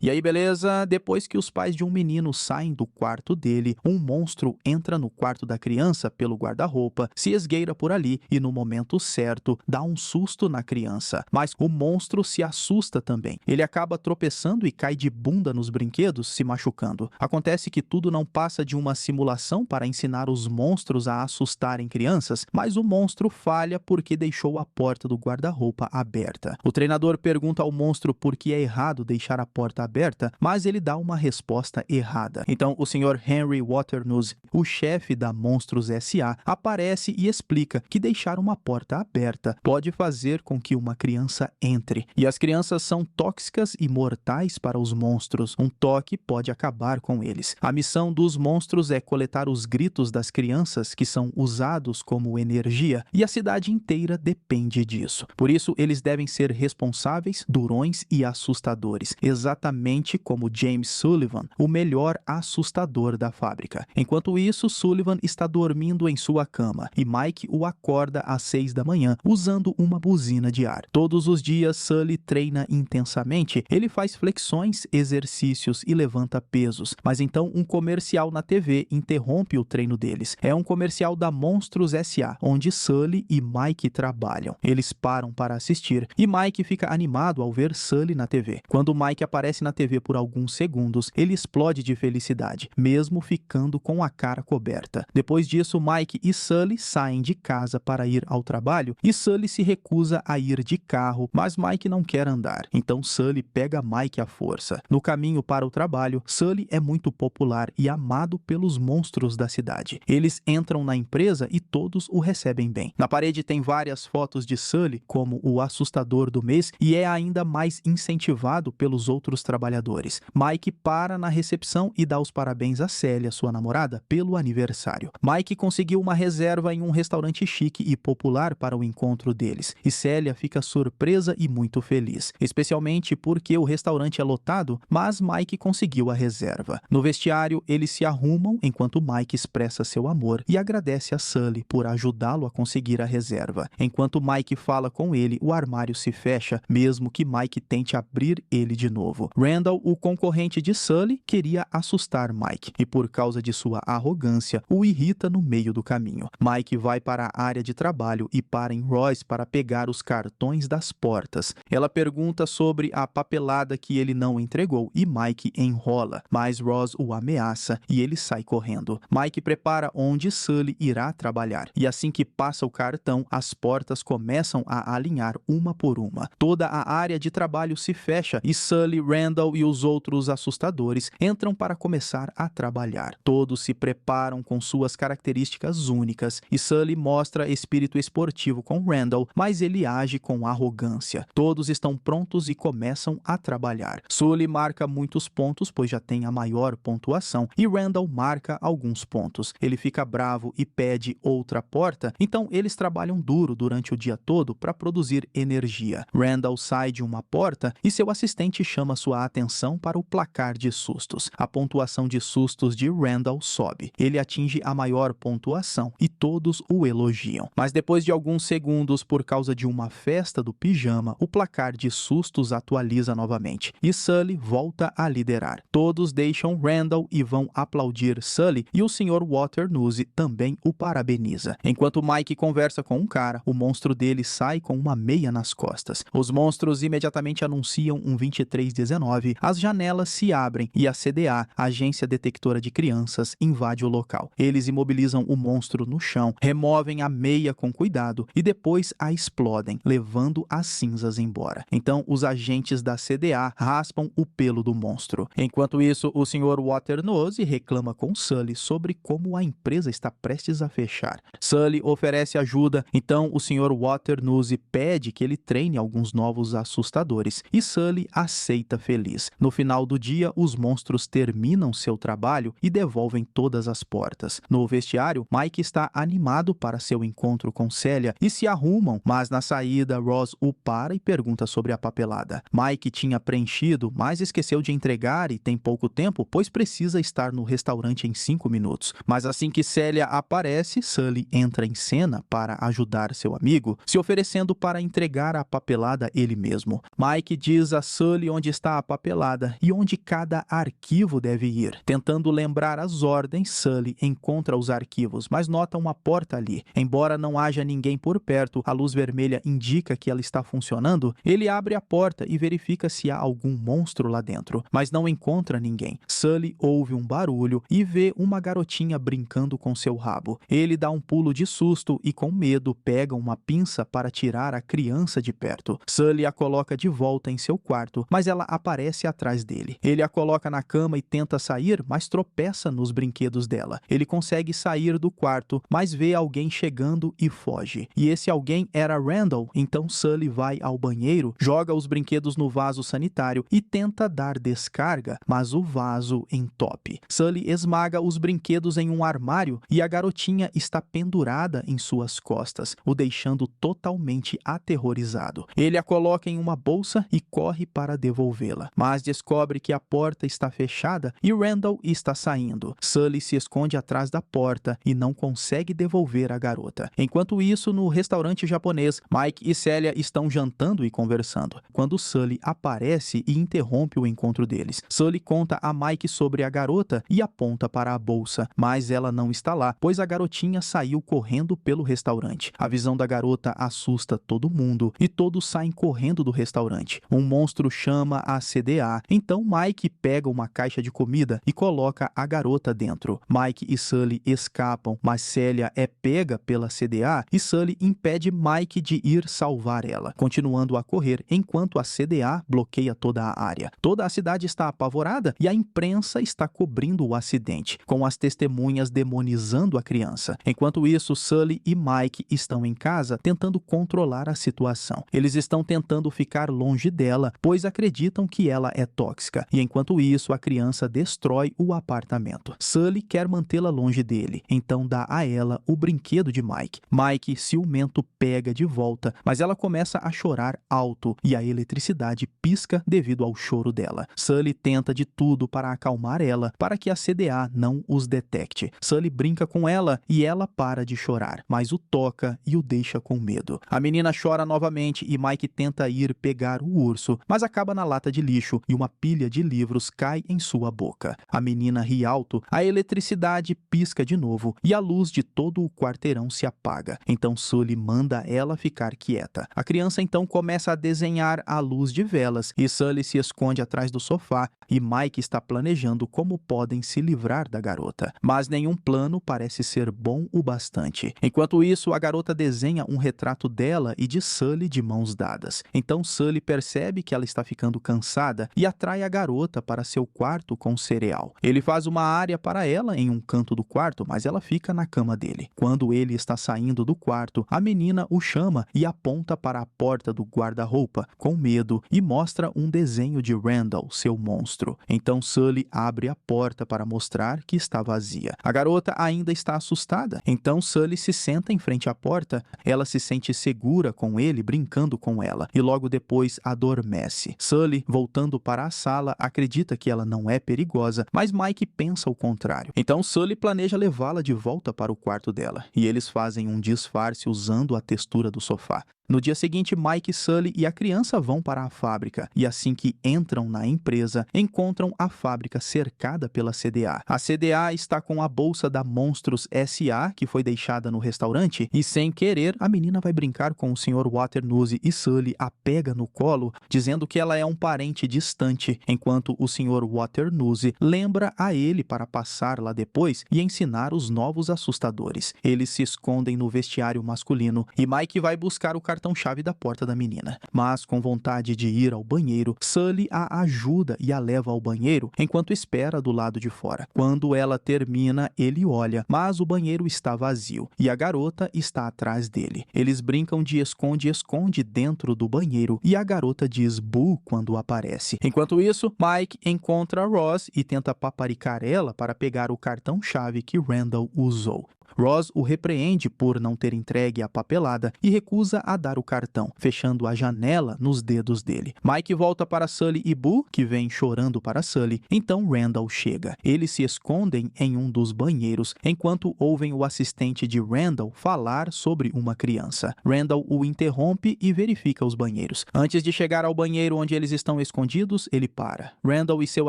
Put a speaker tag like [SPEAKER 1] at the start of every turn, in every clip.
[SPEAKER 1] E aí, beleza? Depois que os pais de um menino saem do quarto dele, um monstro entra no quarto da criança pelo guarda-roupa, se esgueira por ali e, no momento certo, dá um susto na criança. Mas o monstro se assusta também. Ele acaba tropeçando e cai de bunda nos brinquedos, se machucando. Acontece que tudo não passa de uma simulação para ensinar os monstros a assustarem crianças, mas o monstro falha porque deixou a porta do guarda-roupa aberta. O treinador pergunta ao monstro por que é errado deixar a porta aberta, mas ele dá uma resposta errada. Então o Sr. Henry Waternoose, o chefe da Monstros S.A., aparece e explica que deixar uma porta aberta pode fazer com que uma criança entre. E as crianças são tóxicas e mortais para os monstros. Um toque pode acabar com eles. A missão dos monstros é coletar os gritos das crianças que são usados como energia, e a cidade inteira depende disso. Por isso, eles devem ser responsáveis, durões e assustadores, exatamente como James Sullivan, o melhor assustador da fábrica. Enquanto isso, Sullivan está dormindo em sua cama e Mike o acorda às 6 da manhã usando uma buzina de ar. Todos os dias, Sully treina intensamente. Ele faz flexões, exercícios e levanta pesos. Mas então um comercial na TV interrompe o treino deles. É um comercial da Monstros S.A., onde Sully e Mike trabalham. Eles param para assistir e Mike fica animado ao ver Sully na TV. Quando Mike aparece na TV por alguns segundos, ele explode de felicidade, mesmo ficando com a cara coberta. Depois disso, Mike e Sully saem de casa para ir ao trabalho e Sully se recusa a ir de carro, mas Mike não quer andar. Então Sully pega Mike à força. No caminho para o trabalho, Sully é muito popular e amado pelos monstros da cidade. Eles entram na empresa e todos o recebem bem. Na parede tem várias fotos de Sully como o assustador do mês e é ainda mais incentivado pelos outros trabalhadores. Mike para na recepção e dá os parabéns a Célia, sua namorada, pelo aniversário. Mike conseguiu uma reserva em um restaurante chique e popular para o encontro deles, e Célia fica surpresa e muito feliz, especialmente porque o restaurante é lotado, mas Mike conseguiu a reserva. No vestiário, eles se arrumam enquanto Mike expressa seu amor e agradece a Sully por ajudá-lo a conseguir a reserva. Enquanto Mike fala com ele, o armário se fecha, mesmo que Mike tente abrir ele de novo. Randall, o concorrente de Sully, queria assustar Mike e, por causa de sua arrogância, o irrita no meio do caminho. Mike vai para a área de trabalho e para em Royce para pegar os cartões das portas. Ela pergunta sobre a papelada que ele não entregou e Mike enrola, mas Ross o ameaça e ele sai correndo. Mike prepara onde Sully irá trabalhar e assim que passa o cartão, as portas começam a alinhar uma por uma. Toda a área de trabalho se fecha e Sully, Randall e os outros assustadores entram para começar a trabalhar. Todos se preparam com suas características únicas e Sully mostra espírito esportivo com Randall, mas ele age com arrogância. Todos estão prontos e começam a trabalhar. Sully marca muitos pontos, pois já tem a maior pontuação, e Randall marca alguns pontos. Ele fica bravo e pede outra porta, então eles trabalham duro durante o dia todo para produzir energia. Randall sai de uma porta e seu assistente chama sua atenção para o placar de sustos. A pontuação de sustos de Randall sobe. Ele atinge a maior pontuação e todos o elogiam. Mas depois de alguns segundos, por causa de uma festa do pijama, o placar de sustos atualiza novamente e Sully volta a liderar. Todos deixam Randall e vão aplaudir Sully e o Sr. Waternoose também o parabeniza. Enquanto Mike conversa com um cara, o monstro dele sai com uma meia nas costas. Os monstros imediatamente anunciam um 2319, as janelas se abrem e a CDA, a Agência Detectora de Crianças, invade o local. Eles imobilizam o monstro no chão, removem a meia com cuidado e depois a explodem, levando as cinzas embora. Então, os agentes da CDA raspam o pelo do monstro. Enquanto isso, o Sr. Waternoose reclama com Sully sobre como a empresa está prestes a fechar. Sully oferece ajuda, então o Sr. Waternoose pede que ele treine alguns novos assustadores e Sully aceita feliz. No final do dia, os monstros terminam seu trabalho e devolvem todas as portas. No vestiário, Mike está animado para seu encontro com Célia e se arrumam, mas na saída, Ross o para e pergunta sobre a papelada. Mike tinha preenchido, mas esqueceu de entregar e tem pouco tempo, pois precisa estar no restaurante em 5 minutos. Mas assim que Célia aparece, Sully entra em cena para ajudar seu amigo, se oferecendo para entregar a papelada ele mesmo. Mike diz a Sully onde está a papelada papelada e onde cada arquivo deve ir. Tentando lembrar as ordens, Sully encontra os arquivos, mas nota uma porta ali. Embora não haja ninguém por perto, a luz vermelha indica que ela está funcionando. Ele abre a porta e verifica se há algum monstro lá dentro, mas não encontra ninguém. Sully ouve um barulho e vê uma garotinha brincando com seu rabo. Ele dá um pulo de susto e, com medo, pega uma pinça para tirar a criança de perto. Sully a coloca de volta em seu quarto, mas ela aparece atrás dele. Ele a coloca na cama e tenta sair, mas tropeça nos brinquedos dela. Ele consegue sair do quarto, mas vê alguém chegando e foge. E esse alguém era Randall, então Sully vai ao banheiro, joga os brinquedos no vaso sanitário e tenta dar descarga, mas o vaso entope. Sully esmaga os brinquedos em um armário e a garotinha está pendurada em suas costas, o deixando totalmente aterrorizado. Ele a coloca em uma bolsa e corre para devolvê-la, mas descobre que a porta está fechada e Randall está saindo. Sully se esconde atrás da porta e não consegue devolver a garota. Enquanto isso, no restaurante japonês, Mike e Celia estão jantando e conversando, quando Sully aparece e interrompe o encontro deles. Sully conta a Mike sobre a garota e aponta para a bolsa, mas ela não está lá, pois a garotinha saiu correndo pelo restaurante. A visão da garota assusta todo mundo e todos saem correndo do restaurante. Um monstro chama a CDA, então Mike pega uma caixa de comida e coloca a garota dentro. Mike e Sully escapam, mas Celia é pega pela CDA e Sully impede Mike de ir salvar ela, continuando a correr enquanto a CDA bloqueia toda a área. Toda a cidade está apavorada e a imprensa está cobrindo o acidente, com as testemunhas demonizando a criança. Enquanto isso, Sully e Mike estão em casa tentando controlar a situação. Eles estão tentando ficar longe dela, pois acreditam que ela é tóxica, e enquanto isso, a criança destrói o apartamento. Sully quer mantê-la longe dele, então dá a ela o brinquedo de Mike. Mike, ciumento, pega de volta, mas ela começa a chorar alto e a eletricidade pisca devido ao choro dela. Sully tenta de tudo para acalmar ela, para que a CDA não os detecte. Sully brinca com ela e ela para de chorar, mas o toca e o deixa com medo. A menina chora novamente e Mike tenta ir pegar o urso, mas acaba na lata de lixo e uma pilha de livros cai em sua boca. A menina ri alto, a eletricidade pisca de novo e a luz de todo o quarteirão se apaga. Então Sully manda ela ficar quieta. A criança então começa a desenhar à luz de velas e Sully se esconde atrás do sofá e Mike está planejando como podem se livrar da garota. Mas nenhum plano parece ser bom o bastante. Enquanto isso, a garota desenha um retrato dela e de Sully de mãos dadas. Então Sully percebe que ela está ficando cansada e atrai a garota para seu quarto com cereal. Ele faz uma área para ela em um canto do quarto, mas ela fica na cama dele. Quando ele está saindo do quarto, a menina o chama e aponta para a porta do guarda-roupa com medo e mostra um desenho de Randall, seu monstro. Então Sully abre a porta para mostrar que está vazia. A garota ainda está assustada, então Sully se senta em frente à porta. Ela se sente segura com ele brincando com ela e logo depois adormece. Sully, voltando para a sala, acredita que ela não é perigosa, mas Mike pensa o contrário. Então Sully planeja levá-la de volta para o quarto dela e eles fazem um disfarce usando a textura do sofá. No dia seguinte, Mike, Sully e a criança vão para a fábrica e assim que entram na empresa, encontram a fábrica cercada pela CDA. A CDA está com a bolsa da Monstros S.A. que foi deixada no restaurante e sem querer, a menina vai brincar com o Sr. Waternoose e Sully a pega no colo, dizendo que ela é um parente distante, enquanto o Sr. Waternoose lembra a ele para passar lá depois e ensinar os novos assustadores. Eles se escondem no vestiário masculino e Mike vai buscar o cartão-chave da porta da menina. Mas com vontade de ir ao banheiro, Sully a ajuda e a leva ao banheiro enquanto espera do lado de fora. Quando ela termina, ele olha, mas o banheiro está vazio e a garota está atrás dele. Eles brincam de esconde-esconde dentro do banheiro e a garota diz "boo" quando aparece. Enquanto isso, Mike encontra Ross e tenta paparicar ela para pegar o cartão-chave que Randall usou. Ross o repreende por não ter entregue a papelada e recusa a dar o cartão, fechando a janela nos dedos dele. Mike volta para Sully e Boo, que vem chorando para Sully. Então Randall chega. Eles se escondem em um dos banheiros, enquanto ouvem o assistente de Randall falar sobre uma criança. Randall o interrompe e verifica os banheiros. Antes de chegar ao banheiro onde eles estão escondidos, ele para. Randall e seu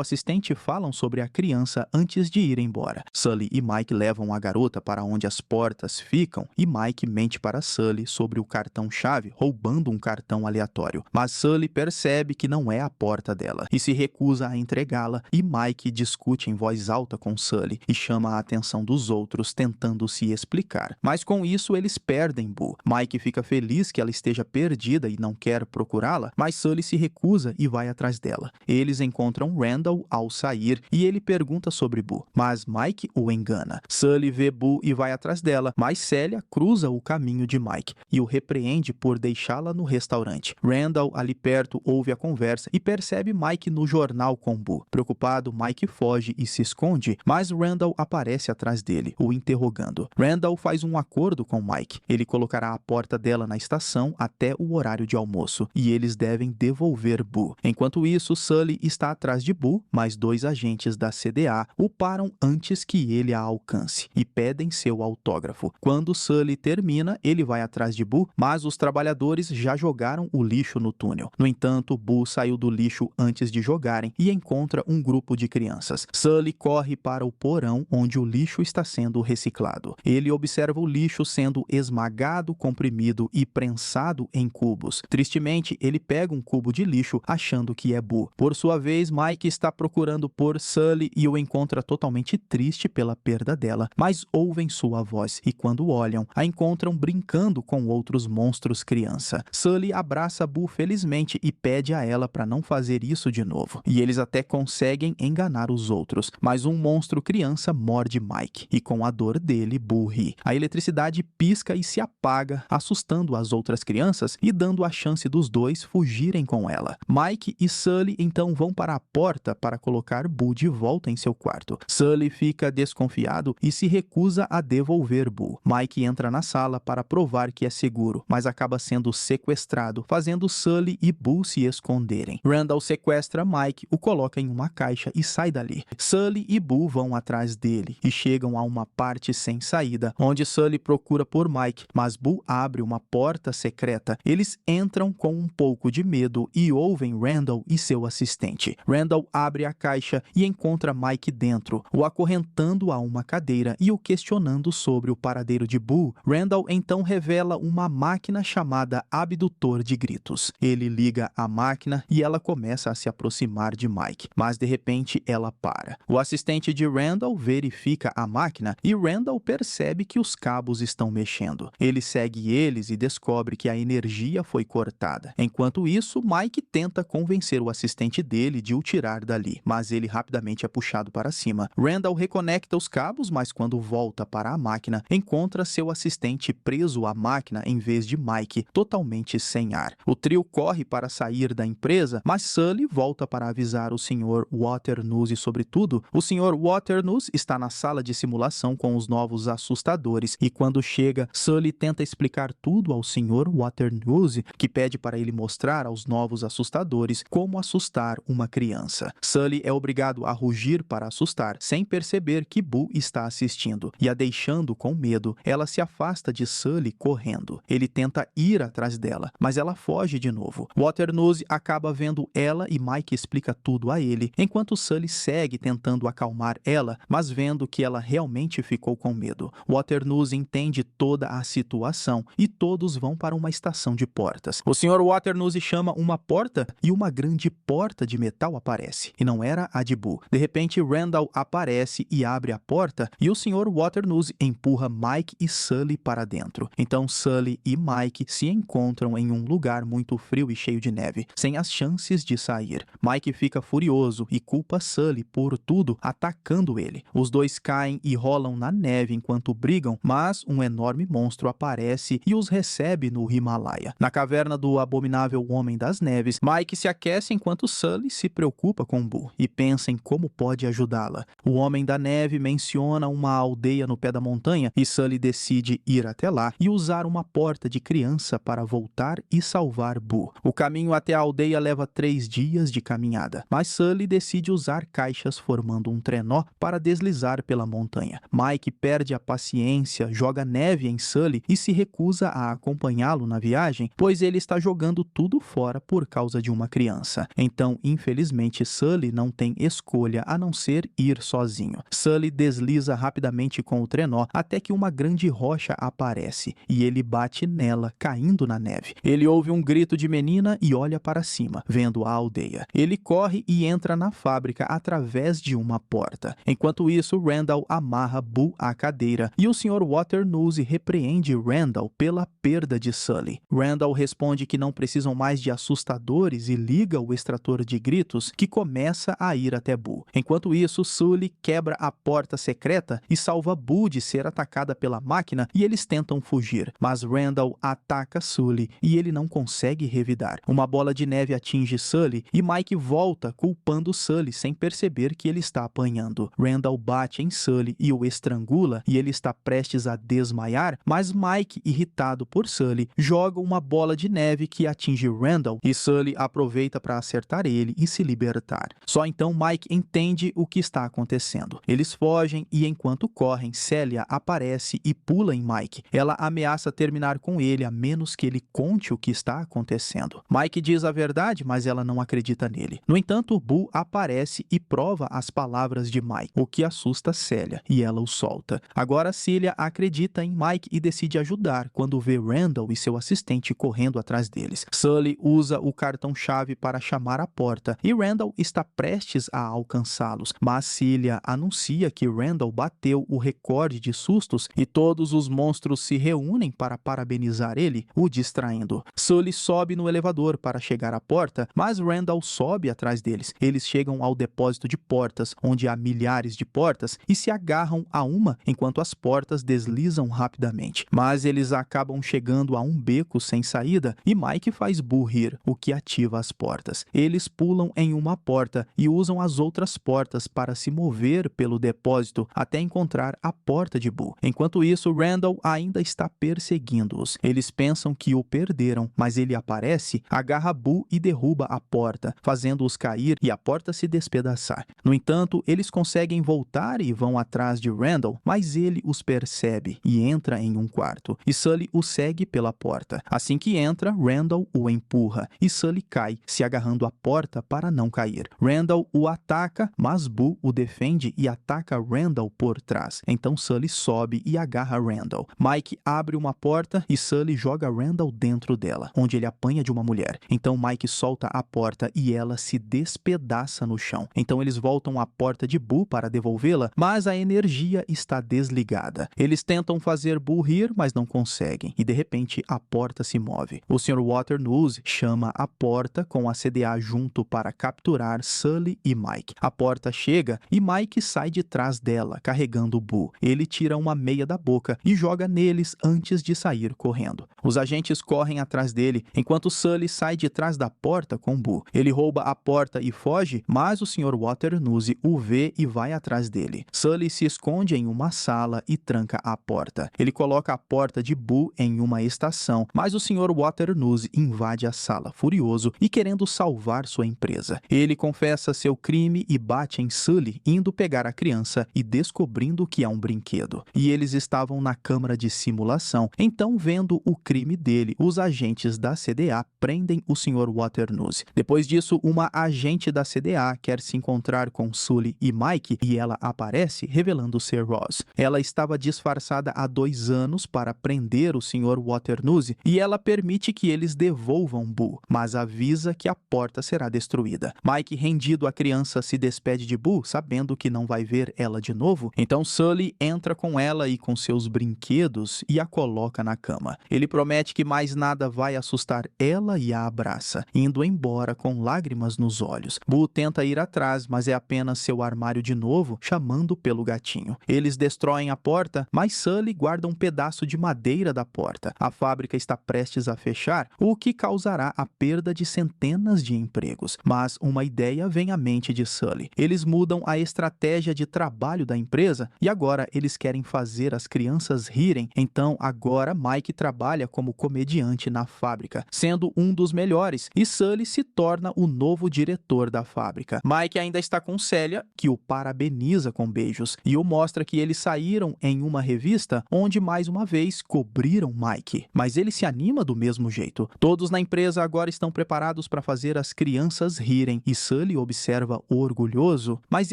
[SPEAKER 1] assistente falam sobre a criança antes de ir embora. Sully e Mike levam a garota para onde as portas ficam e Mike mente para Sully sobre o cartão-chave, roubando um cartão aleatório. Mas Sully percebe que não é a porta dela e se recusa a entregá-la, e Mike discute em voz alta com Sully e chama a atenção dos outros tentando se explicar. Mas com isso eles perdem Boo. Mike fica feliz que ela esteja perdida e não quer procurá-la, mas Sully se recusa e vai atrás dela. Eles encontram Randall ao sair e ele pergunta sobre Boo, mas Mike o engana. Sully vê Boo e vai atrás dela, mas Celia cruza o caminho de Mike e o repreende por deixá-la no restaurante. Randall, ali perto, ouve a conversa e percebe Mike no jornal com Boo. Preocupado, Mike foge e se esconde, mas Randall aparece atrás dele, o interrogando. Randall faz um acordo com Mike. Ele colocará a porta dela na estação até o horário de almoço e eles devem devolver Boo. Enquanto isso, Sully está atrás de Boo, mas 2 agentes da CDA o param antes que ele a alcance e pedem seu autógrafo. Quando Sully termina, ele vai atrás de Boo, mas os trabalhadores já jogaram o lixo no túnel. No entanto, Boo saiu do lixo antes de jogarem e encontra um grupo de crianças. Sully corre para o porão onde o lixo está sendo reciclado. Ele observa o lixo sendo esmagado, comprimido e prensado em cubos. Tristemente, ele pega um cubo de lixo achando que é Boo. Por sua vez, Mike está procurando por Sully e o encontra totalmente triste pela perda dela, mas ouvem sua voz e quando olham, a encontram brincando com outros monstros criança. Sully abraça Boo felizmente e pede a ela para não fazer isso de novo. E eles até conseguem enganar os outros, mas um monstro criança morde Mike e com a dor dele, Boo ri. A eletricidade pisca e se apaga, assustando as outras crianças e dando a chance dos dois fugirem com ela. Mike e Sully então vão para a porta para colocar Boo de volta em seu quarto. Sully fica desconfiado e se recusa a devolver Boo. Mike entra na sala para provar que é seguro, mas acaba sendo sequestrado, fazendo Sully e Boo se esconderem. Randall sequestra Mike, o coloca em uma caixa e sai dali. Sully e Boo vão atrás dele e chegam a uma parte sem saída, onde Sully procura por Mike, mas Boo abre uma porta secreta. Eles entram com um pouco de medo e ouvem Randall e seu assistente. Randall abre a caixa e encontra Mike dentro, o acorrentando a uma cadeira e o questionando sobre o paradeiro de Boo. Randall então revela uma máquina chamada abdutor de gritos. Ele liga a máquina e ela começa a se aproximar de Mike, mas de repente ela para. O assistente de Randall verifica a máquina e Randall percebe que os cabos estão mexendo. Ele segue eles e descobre que a energia foi cortada. Enquanto isso, Mike tenta convencer o assistente dele de o tirar dali, mas ele rapidamente é puxado para cima. Randall reconecta os cabos, mas quando volta para a máquina, encontra seu assistente preso à máquina em vez de Mike, totalmente sem ar. O trio corre para sair da empresa, mas Sully volta para avisar o Sr. Waternoose sobre tudo. O Sr. Waternoose está na sala de simulação com os novos assustadores e quando chega, Sully tenta explicar tudo ao Sr. Waternoose, que pede para ele mostrar aos novos assustadores como assustar uma criança. Sully é obrigado a rugir para assustar, sem perceber que Boo está assistindo, e a deixando com medo, ela se afasta de Sully correndo. Ele tenta ir atrás dela, mas ela foge de novo. Waternoose acaba vendo ela e Mike explica tudo a ele, enquanto Sully segue tentando acalmar ela, mas vendo que ela realmente ficou com medo. Waternoose entende toda a situação e todos vão para uma estação de portas. O Sr. Waternoose chama uma porta e uma grande porta de metal aparece, e não era a de Boo. De repente, Randall aparece e abre a porta e o Sr. Waternoose empurra Mike e Sully para dentro. Então Sully e Mike se encontram em um lugar muito frio e cheio de neve, sem as chances de sair. Mike fica furioso e culpa Sully por tudo, atacando ele. Os dois caem e rolam na neve enquanto brigam, mas um enorme monstro aparece e os recebe no Himalaia. Na caverna do abominável Homem das Neves, Mike se aquece enquanto Sully se preocupa com Boo e pensa em como pode ajudá-la. O Homem da Neve menciona uma aldeia no pé da montanha e Sully decide ir até lá e usar uma porta de criança para voltar e salvar Boo. O caminho até a aldeia leva 3 dias de caminhada, mas Sully decide usar caixas formando um trenó para deslizar pela montanha. Mike perde a paciência, joga neve em Sully e se recusa a acompanhá-lo na viagem, pois ele está jogando tudo fora por causa de uma criança. Então, infelizmente, Sully não tem escolha a não ser ir sozinho. Sully desliza rapidamente com o trenó até que uma grande rocha aparece e ele bate nela, caindo na neve. Ele ouve um grito de menina e olha para cima, vendo a aldeia. Ele corre e entra na fábrica através de uma porta. Enquanto isso, Randall amarra Boo à cadeira e o Sr. Waternoose repreende Randall pela perda de Sully. Randall responde que não precisam mais de assustadores e liga o extrator de gritos, que começa a ir até Boo. Enquanto isso, Sully quebra a porta secreta e salva Boo de ser atacada pela máquina e eles tentam fugir, mas Randall ataca Sully e ele não consegue revidar. Uma bola de neve atinge Sully e Mike volta culpando Sully sem perceber que ele está apanhando. Randall bate em Sully e o estrangula e ele está prestes a desmaiar, mas Mike, irritado por Sully, joga uma bola de neve que atinge Randall e Sully aproveita para acertar ele e se libertar. Só então Mike entende o que está acontecendo. Eles fogem e enquanto correm, Celia aparece e pula em Mike. Ela ameaça terminar com ele a menos que ele conte o que está acontecendo. Mike diz a verdade, mas ela não acredita nele. No entanto, Boo aparece e prova as palavras de Mike, o que assusta Celia, e ela o solta. Agora Celia acredita em Mike e decide ajudar quando vê Randall e seu assistente correndo atrás deles. Sully usa o cartão-chave para chamar a porta e Randall está prestes a alcançá-los, mas Celia anuncia que Randall bateu o recorde de sustos e todos os monstros se reúnem para parabenizar ele, o distraindo. Sully sobe no elevador para chegar à porta, mas Randall sobe atrás deles. Eles chegam ao depósito de portas, onde há milhares de portas, e se agarram a uma enquanto as portas deslizam rapidamente. Mas eles acabam chegando a um beco sem saída e Mike faz Boo rir, o que ativa as portas. Eles pulam em uma porta e usam as outras portas para se mover pelo depósito até encontrar a porta de Boo. Enquanto isso, Randall ainda está perseguindo-os. Eles pensam que o perderam, mas ele aparece, agarra Boo e derruba a porta, fazendo-os cair e a porta se despedaçar. No entanto, eles conseguem voltar e vão atrás de Randall, mas ele os percebe e entra em um quarto, e Sully o segue pela porta. Assim que entra, Randall o empurra e Sully cai, se agarrando à porta para não cair. Randall o ataca, mas Boo o defende e ataca Randall por trás. Então Sully sobe e agarra Randall. Mike abre uma porta e Sully joga Randall dentro dela, onde ele apanha de uma mulher. Então Mike solta a porta e ela se despedaça no chão. Então eles voltam à porta de Boo para devolvê-la, mas a energia está desligada. Eles tentam fazer Boo rir, mas não conseguem, e de repente a porta se move. O Sr. Waternoose chama a porta com a CDA junto para capturar Sully e Mike. A porta chega e Mike sai de trás dela, carregando Boo. Ele tira uma meia da boca e joga neles antes de sair correndo. Os agentes correm atrás dele, enquanto Sully sai de trás da porta com Boo. Ele rouba a porta e foge, mas o Sr. Waternoose o vê e vai atrás dele. Sully se esconde em uma sala e tranca a porta. Ele coloca a porta de Boo em uma estação, mas o Sr. Waternoose invade a sala, furioso e querendo salvar sua empresa. Ele confessa seu crime e bate em Sully, indo pegar a criança e descobrindo que é um brinquedo. E eles estavam na câmara de simulação. Então, vendo o crime dele, os agentes da CDA prendem o Sr. Waternoose. Depois disso, uma agente da CDA quer se encontrar com Sully e Mike e ela aparece, revelando ser Roz. Ela estava disfarçada há 2 anos para prender o Sr. Waternoose e ela permite que eles devolvam Boo, mas avisa que a porta será destruída. Mike, rendido à criança, se despede de Boo, sabendo que não vai ver ela de novo. Então Sully entra com ela e com seus brinquedos e a coloca na cama. Ele promete que mais nada vai assustar ela e a abraça, indo embora com lágrimas nos olhos. Boo tenta ir atrás, mas é apenas seu armário de novo, chamando pelo gatinho. Eles destroem a porta, mas Sully guarda um pedaço de madeira da porta. A fábrica está prestes a fechar, o que causará a perda de centenas de empregos. Mas uma ideia vem à mente de Sully. Eles mudam a estratégia de trabalho da empresa e agora eles querem fazer as crianças rirem, então agora Mike trabalha como comediante na fábrica, sendo um dos melhores, e Sully se torna o novo diretor da fábrica. Mike ainda está com Célia, que o parabeniza com beijos, e o mostra que eles saíram em uma revista onde mais uma vez cobriram Mike. Mas ele se anima do mesmo jeito. Todos na empresa agora estão preparados para fazer as crianças rirem, e Sully observa orgulhoso, mas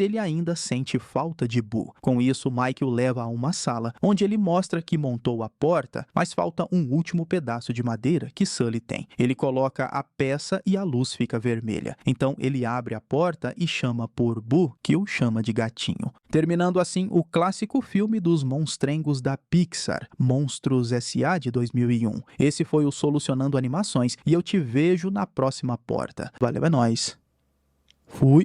[SPEAKER 1] ele ainda sente falta de Boo. Com isso, Mike o leva a uma sala, onde ele mostra que montou a porta, mas falta um último pedaço de madeira que Sully tem. Ele coloca a peça e a luz fica vermelha. Então ele abre a porta e chama por Boo, que o chama de gatinho. Terminando assim o clássico filme dos monstrengos da Pixar, Monstros S.A. de 2001. Esse foi o Solucionando Animações e eu te vejo na próxima porta. Valeu, é nóis. Fui.